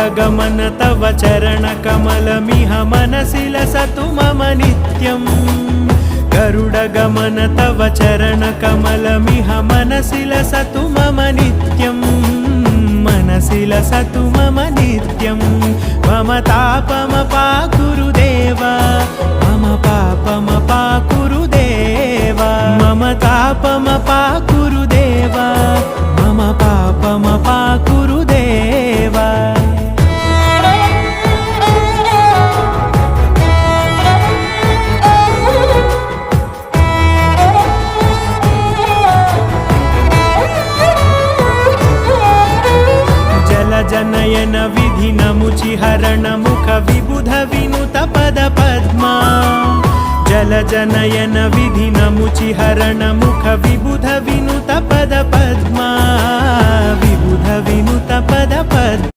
गरुडगमन तव चरणकमलमिह मनसि लसतु मम नित्यम् गरुडगमन तव चरणकमलमिह मनसि लसतु मम नित्यम् मनसि लसतु मम नित्यम् मम तापमपाकुरुदेव मम पापमपाकुरुदेव मम तापमपाकुरुदेव मम पापमपाकुरुदेव जनयन विधिनमुचिहरण मुख विबुध विनुत पद पद्मा जलजनयन विधिनमुचिहरण मुख विबुध विनुत पद पद्मा विबुध विनुत पद पद्मा